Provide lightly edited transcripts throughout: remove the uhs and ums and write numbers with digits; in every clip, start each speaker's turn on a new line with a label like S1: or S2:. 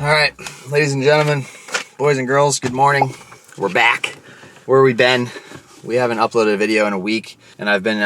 S1: All right, ladies and gentlemen, boys and girls, good morning. We're back. Where have we been? We haven't uploaded a video in a week, and I've been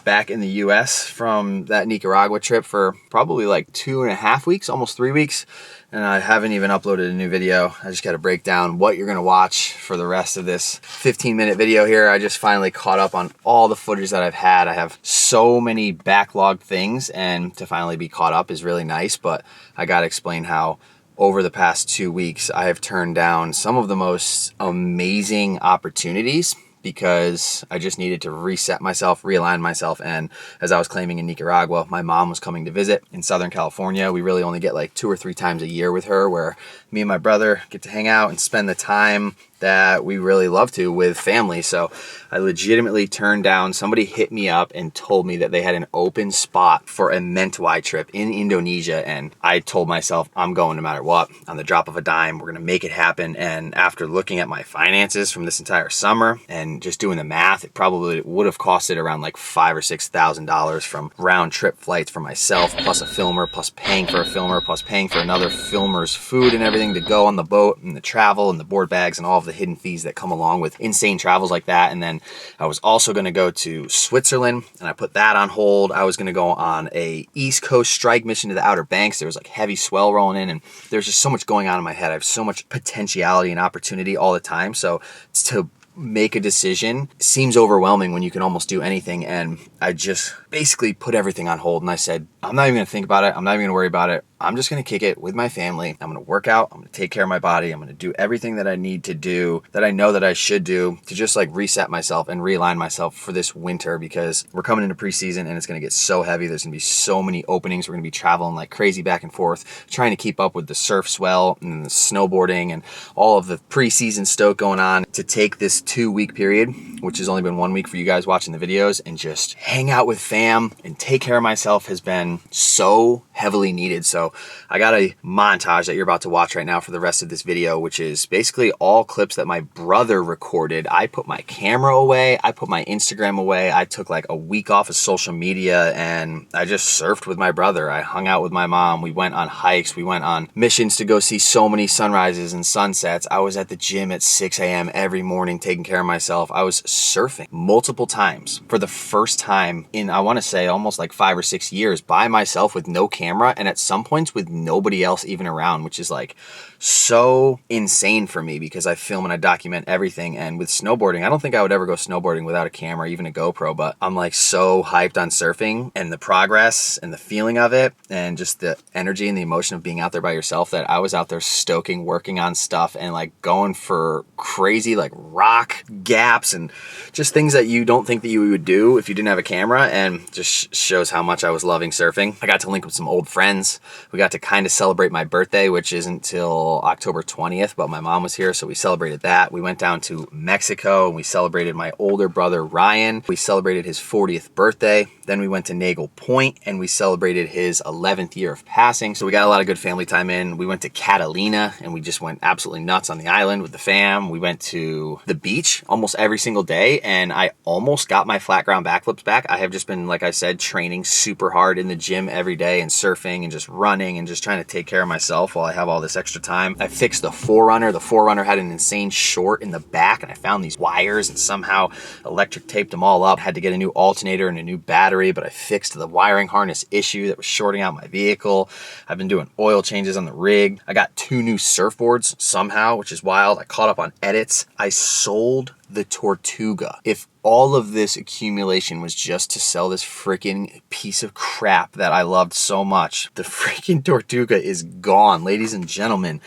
S1: back in the US from that Nicaragua trip for probably like 2.5 weeks, almost 3 weeks, and I haven't even uploaded a new video. I just got to break down what you're gonna watch for the rest of this 15-minute video here. I just finally caught up on all the footage that I've had. I have so many backlogged things, and to finally be caught up is really nice, but I gotta explain how over the past 2 weeks, I have turned down some of the most amazing opportunities because I just needed to reset myself, realign myself. And as I was claiming in Nicaragua, my mom was coming to visit in Southern California. We really only get like 2 or 3 times a year with her, where me and my brother get to hang out and spend the time that we really love to with family. So I legitimately turned down. Somebody hit me up and told me that they had an open spot for a Mentawai trip in Indonesia. And I told myself, I'm going no matter what. On the drop of a dime, we're gonna make it happen. And after looking at my finances from this entire summer and just doing the math, it probably would have costed around like $5,000 or $6,000 from round trip flights for myself, plus a filmer, plus paying for a filmer, plus paying for another filmer's food and everything to go on the boat, and the travel and the board bags and all of the hidden fees that come along with insane travels like that. And then I was also going to go to Switzerland, and I put that on hold. I was going to go on a East Coast strike mission to the Outer Banks. There was like heavy swell rolling in, and there's just so much going on in my head. I have so much potentiality and opportunity all the time. So to make a decision seems overwhelming when you can almost do anything. And I just basically put everything on hold, and I said, I'm not even going to think about it. I'm not even going to worry about it. I'm just going to kick it with my family. I'm going to work out. I'm going to take care of my body. I'm going to do everything that I need to do, that I know that I should do, to just like reset myself and realign myself for this winter, because we're coming into preseason and it's going to get so heavy. There's going to be so many openings. We're going to be traveling like crazy back and forth, trying to keep up with the surf swell and the snowboarding and all of the preseason stoke going on, to take this 2-week period, which has only been 1 week for you guys watching the videos, and just hang out with fam and take care of myself has been so heavily needed. So I got a montage that you're about to watch right now for the rest of this video, which is basically all clips that my brother recorded. I put my camera away. I put my Instagram away. I took like a week off of social media, and I just surfed with my brother. I hung out with my mom. We went on hikes. We went on missions to go see so many sunrises and sunsets. I was at the gym at 6 a.m. every morning taking care of myself. I was surfing multiple times for the first time in, I want to say, almost like 5 or 6 years by myself with no camera, and at some points with nobody else even around, which is like so insane for me because I film and I document everything. And with snowboarding, I don't think I would ever go snowboarding without a camera, even a GoPro, but I'm like so hyped on surfing and the progress and the feeling of it and just the energy and the emotion of being out there by yourself, that I was out there stoking, working on stuff and like going for crazy like rock gaps and just things that you don't think that you would do if you didn't have a camera, and just shows how much I was loving surfing. I got to link with some old friends. We got to kind of celebrate my birthday, which isn't till October 20th, but my mom was here, so we celebrated that. We went down to Mexico and we celebrated my older brother Ryan. We celebrated his 40th birthday. Then we went to Nagle Point and we celebrated his 11th year of passing. So we got a lot of good family time in. We went to Catalina and we just went absolutely nuts on the island with the fam. We went to the beach almost every single day, and I almost got my flat ground backflips back. I have just been, like I said, training super hard in the gym every day and surfing and just running and just trying to take care of myself while I have all this extra time. I fixed the Forerunner. The Forerunner had an insane short in the back, and I found these wires and somehow electric taped them all up. I had to get a new alternator and a new battery, but I fixed the wiring harness issue that was shorting out my vehicle. I've been doing oil changes on the rig. I got 2 new surfboards somehow, which is wild. I caught up on edits. I sold the Tortuga. If all of this accumulation was just to sell this freaking piece of crap that I loved so much, the freaking Tortuga is gone, ladies and gentlemen.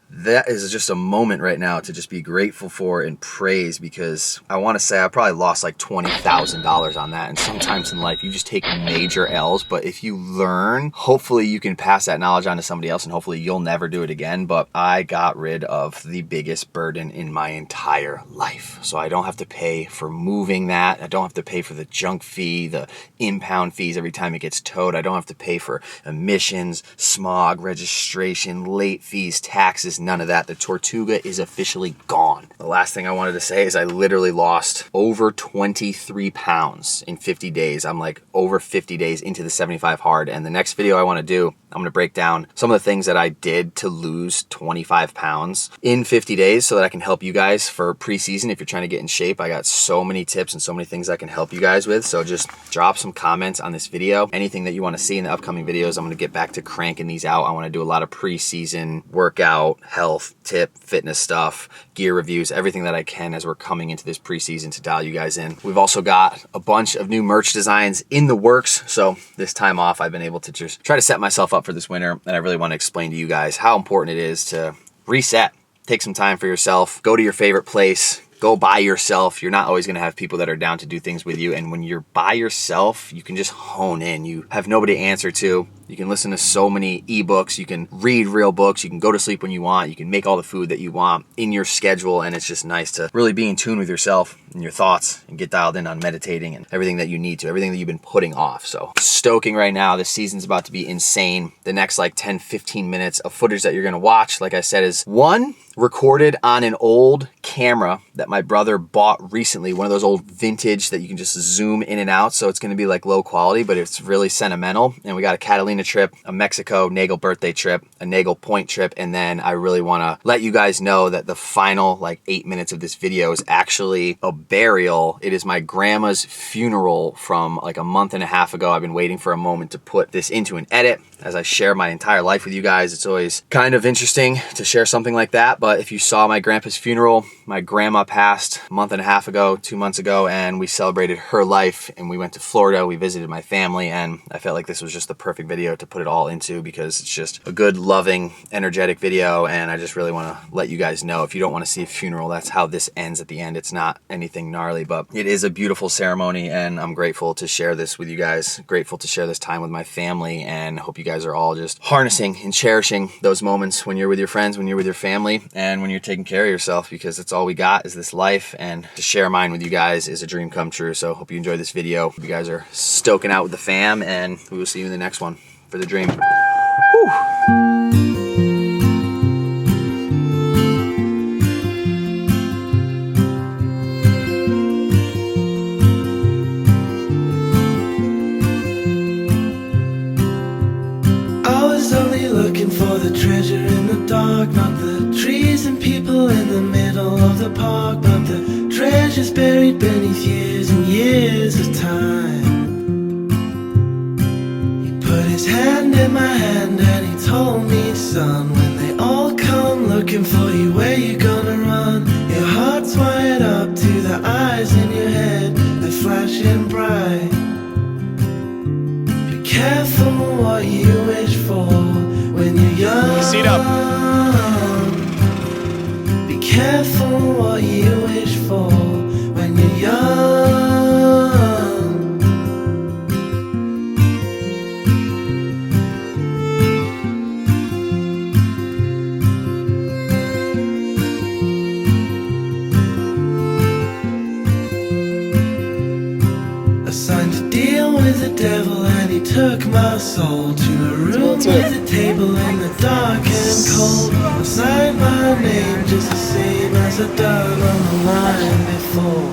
S1: That is just a moment right now to just be grateful for and praise, because I want to say I probably lost like $20,000 on that. And sometimes in life you just take major L's, but if you learn, hopefully you can pass that knowledge on to somebody else and hopefully you'll never do it again. But I got rid of the biggest burden in my entire life. So I don't have to pay for moving that. I don't have to pay for the junk fee, the impound fees every time it gets towed. I don't have to pay for emissions, smog, registration, late fees, taxes, none of that. The Tortuga is officially gone. The last thing I wanted to say is I literally lost over 23 pounds in 50 days. I'm like over 50 days into the 75 hard, and the next video I want to do I'm gonna break down some of the things that I did to lose 25 pounds in 50 days so that I can help you guys for preseason. If you're trying to get in shape, I got so many tips and so many things I can help you guys with. So just drop some comments on this video. Anything that you wanna see in the upcoming videos, I'm gonna get back to cranking these out. I wanna do a lot of preseason workout, health, tip, fitness stuff, gear reviews, everything that I can as we're coming into this preseason to dial you guys in. We've also got a bunch of new merch designs in the works. So this time off, I've been able to just try to set myself up for this winter. And I really want to explain to you guys how important it is to reset, take some time for yourself, go to your favorite place, go by yourself. You're not always going to have people that are down to do things with you. And when you're by yourself, you can just hone in. You have nobody to answer to. You can listen to so many ebooks. You can read real books. You can go to sleep when you want. You can make all the food that you want in your schedule. And it's just nice to really be in tune with yourself and your thoughts and get dialed in on meditating and everything that you need to, everything that you've been putting off. So stoking right now, this season's about to be insane. The next like 10, 15 minutes of footage that you're going to watch, like I said, is one, recorded on an old camera that my brother bought recently, one of those old vintage that you can just zoom in and out. So it's going to be like low quality, but it's really sentimental. And we got a Catalina trip, a Mexico Nagel birthday trip, a Nagel Point trip. And then I really want to let you guys know that the final like 8 minutes of this video is actually a burial. It is my grandma's funeral from like a month and a half ago. I've been waiting for a moment to put this into an edit. As I share my entire life with you guys, it's always kind of interesting to share something like that. But if you saw my grandpa's funeral, my grandma passed a month and a half ago, 2 months ago, and we celebrated her life and we went to Florida. We visited my family, and I felt like this was just the perfect video to put it all into because it's just a good, loving, energetic video. And I just really want to let you guys know, if you don't want to see a funeral, that's how this ends at the end. It's not anything gnarly, but it is a beautiful ceremony, and I'm grateful to share this with you guys, grateful to share this time with my family, and I hope you guys are all just harnessing and cherishing those moments when you're with your friends, when you're with your family, and when you're taking care of yourself, because it's all we got is this life, and to share mine with you guys is a dream come true. So hope you enjoyed this video. Hope you guys are stoking out with the fam, and we will see you in the next one for the dream. Whew.
S2: Looking for the treasure in the dark, not the trees and people in the middle of the park, but the treasures buried beneath years and years of time. He put his hand in my hand and he told me, son, when they all come looking for you, where you gonna run? Your heart's wired up to the eyes in your head, they're flashing bright. Be careful what you wish for when you're young.
S3: Seat up.
S2: Be careful what you wish for when you're young. I signed a deal with the devil and he took my soul to a room with a table in the dark and cold. I signed my name just the same as I'd done on the line before.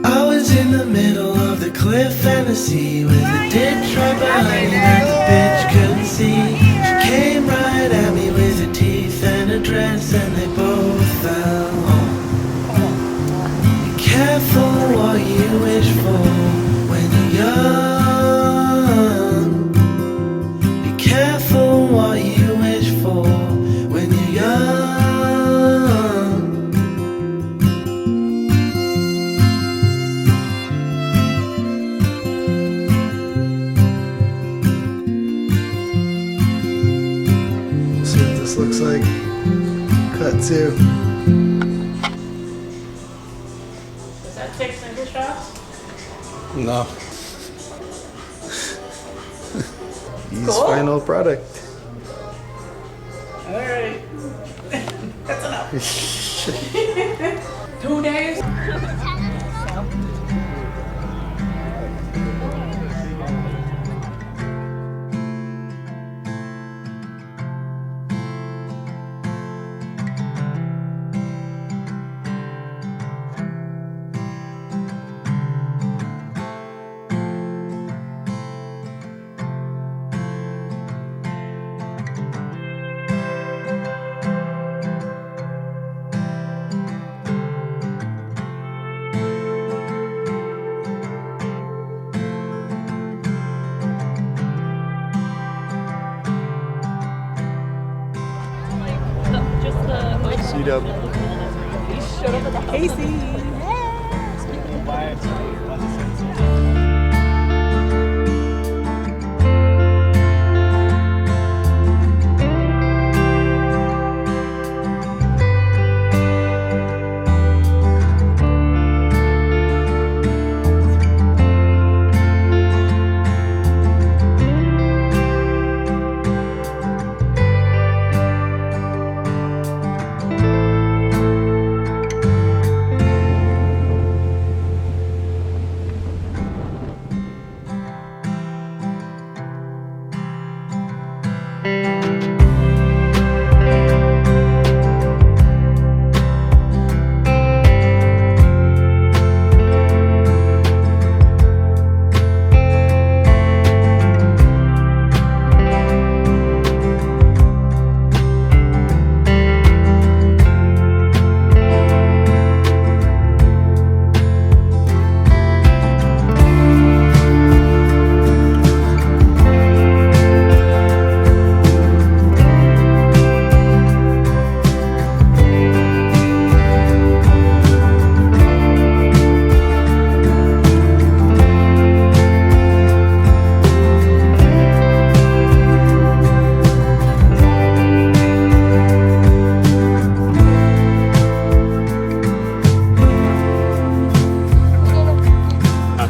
S2: I was in the middle of the cliff and the sea, with a ditch right behind me that the bitch couldn't see. She came right at me with her teeth and her dress, and they both fell. Be careful what you wish for when you're young. Be careful what you wish for when you're young.
S4: See what this looks like. Cut 2.
S5: Does that take single shots?
S4: No. Use
S5: Cool.
S4: final product.
S5: Alright. That's enough. 2 days?
S4: YEWWW.
S5: He showed up about Casey.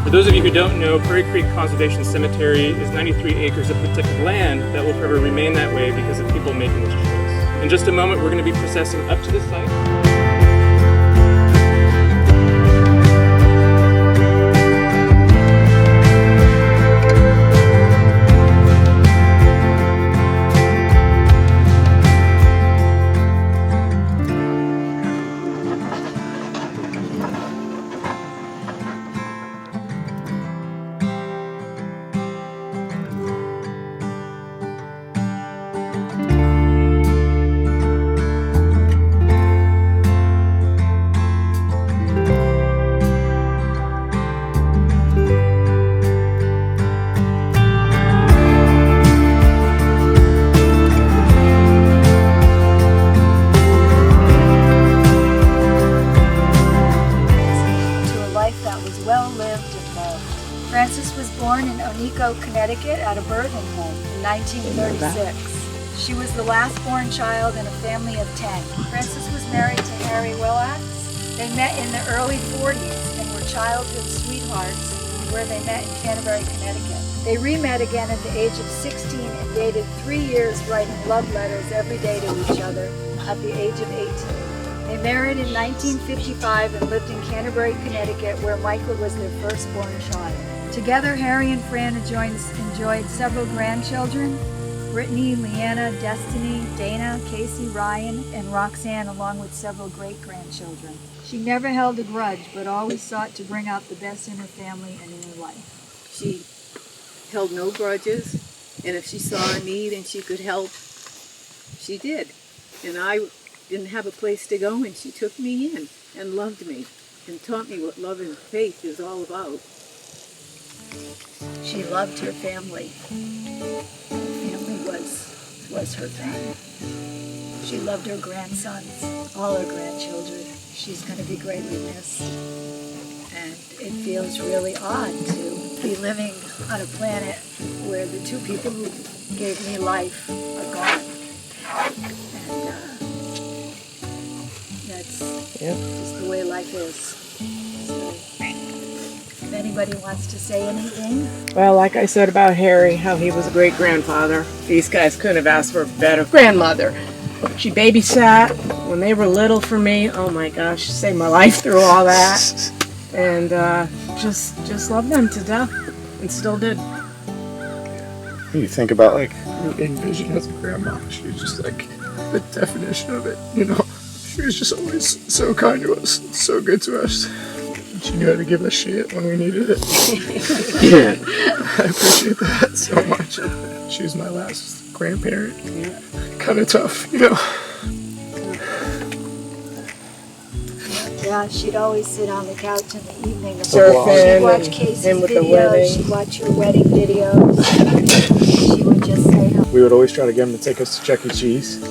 S3: For those of you who don't know, Prairie Creek Conservation Cemetery is 93 acres of protected land that will forever remain that way because of people making this choice. In just a moment, we're going to be processing up to the site.
S6: Frances was born in Oneiko, Connecticut at a birthing home in 1936. She was the last born child in a family of 10. Frances was married to Harry Willax. They met in the early 40s and were childhood sweethearts where they met in Canterbury, Connecticut. They re-met again at the age of 16 and dated 3 years, writing love letters every day to each other at the age of 18. They married in 1955 and lived in Canterbury, Connecticut, where Michael was their firstborn child. Together, Harry and Fran enjoyed several grandchildren: Brittany, Leanna, Destiny, Dana, Casey, Ryan, and Roxanne, along with several great-grandchildren. She never held a grudge, but always sought to bring out the best in her family and in her life.
S7: She held no grudges, and if she saw a need and she could help, she did. And I didn't have a place to go, and she took me in and loved me and taught me what love and faith is all about.
S6: She loved her family. Family was her thing. She loved her grandsons, all her grandchildren. She's going to be greatly missed. And it feels really odd to be living on a planet where the two people who gave me life are gone. And that's just the way life is. So, if anybody wants to say anything.
S5: Well, like I said about Harry, how he was a great grandfather, these guys couldn't have asked for a better grandmother. She babysat when they were little for me. Oh my gosh, she saved my life through all that. And just loved them to death, and still did.
S4: You think about like who you envision as a grandma. She was just like the definition of it, you know. She was just always so kind to us, so good to us. She knew how to give us shit when we needed it. Yeah. I appreciate that so much. She was my last grandparent. Kind of tough, you know.
S6: Yeah, she'd always sit on the couch in the evening.
S5: Surfing
S6: She'd watch
S5: and
S6: Casey's
S5: him with the
S6: videos.
S5: wedding.
S6: She'd watch your wedding videos. She would just say,
S4: We would always try to get him to take us to Chuck E. Cheese.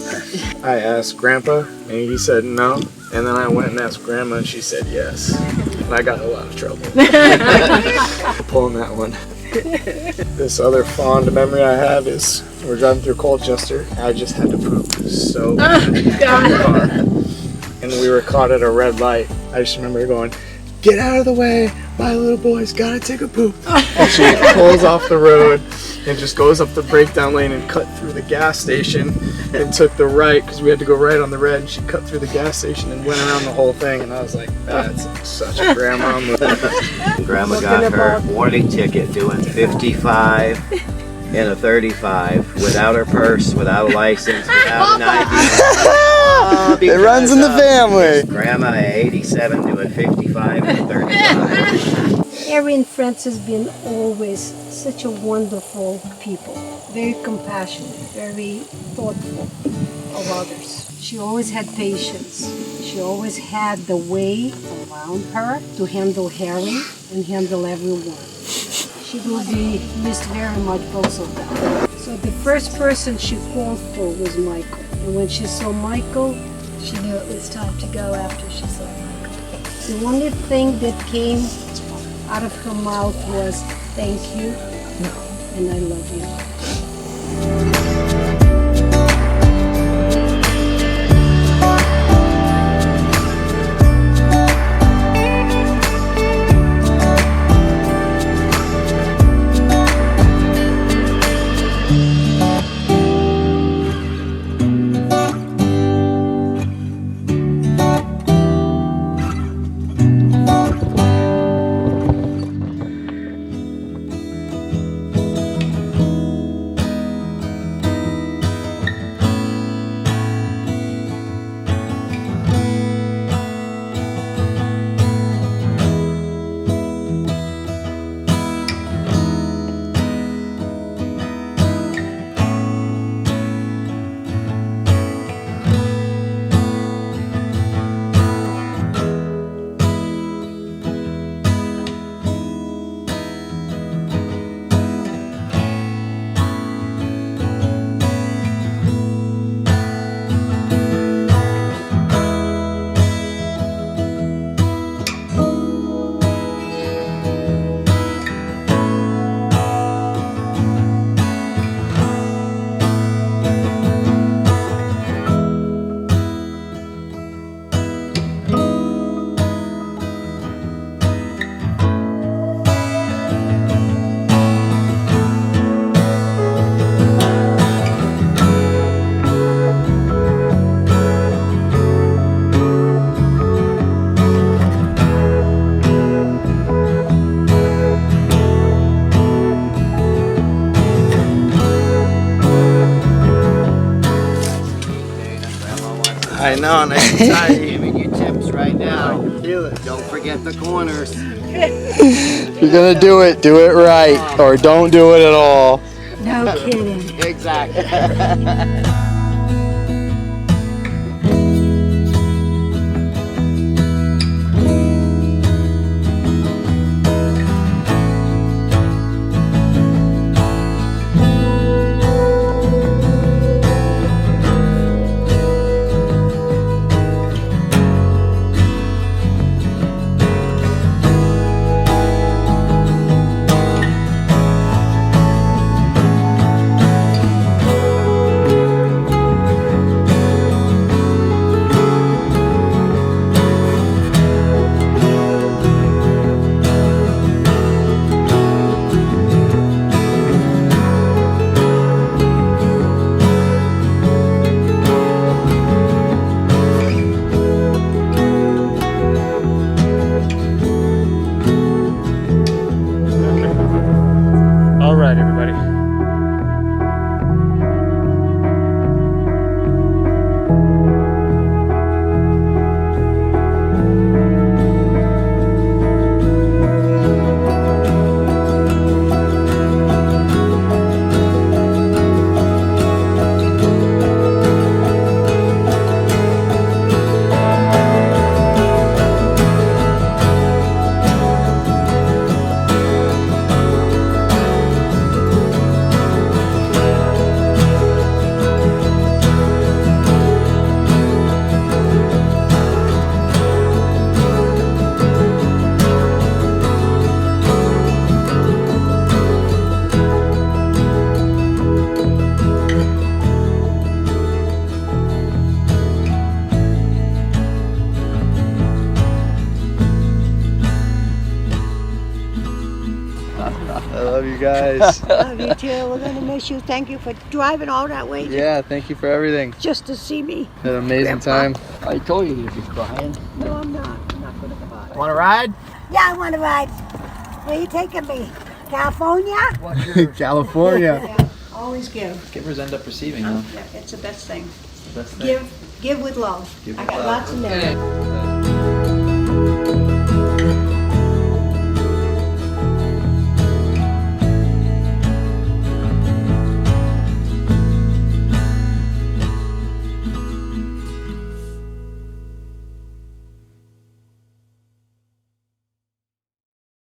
S4: I asked Grandpa, and he said no. And then I went and asked Grandma, and she said yes. And I got in a lot of trouble pulling that one. This other fond memory I have is we're driving through Colchester. I just had to poop so bad in the car. And we were caught at a red light. I just remember going, "Get out of the way, my little boy's gotta take a poop." And she pulls off the road and just goes up the breakdown lane and cut through the gas station and took the right because we had to go right on the red, and she cut through the gas station and went around the whole thing, and I was like, that's such a grandma move.
S8: Grandma got her warning ticket doing 55 and a 35 without her purse, without a license, without an ID.
S1: It runs in the family.
S8: Grandma at 87 doing 55 and 35.
S9: Harry and Frances have been always such a wonderful people. Very compassionate, very thoughtful of others. She always had patience. She always had the way around her to handle Harry and handle everyone. She will be missed very much, both of them. So the first person she called for was Michael. And when she saw Michael,
S6: she knew it was time to go after she saw Michael.
S9: the only thing that came out of her mouth was, "Thank you, and I love you."
S8: I know, nice and tight. Giving you tips right now. Do it. Don't forget the corners.
S1: If you're gonna do it right, or don't do it at all.
S6: No kidding.
S8: Exactly.
S3: All right, everybody.
S1: guys.
S10: Love you too. We're gonna miss you. Thank you for driving all that way
S1: Yeah, thank you for everything.
S10: just to see me.
S1: Had an amazing time.
S11: I told you you'd be crying.
S10: No, I'm not. I'm not gonna cry.
S1: Want to ride?
S10: Yeah, I want to ride. Where are you taking me? California?
S1: California.
S10: Yeah, always give.
S1: Givers end up receiving, huh?
S10: Yeah, it's the best thing.
S1: Best thing.
S10: Give with love.
S1: Give
S10: I
S1: with
S10: got
S1: love.
S10: lots of them.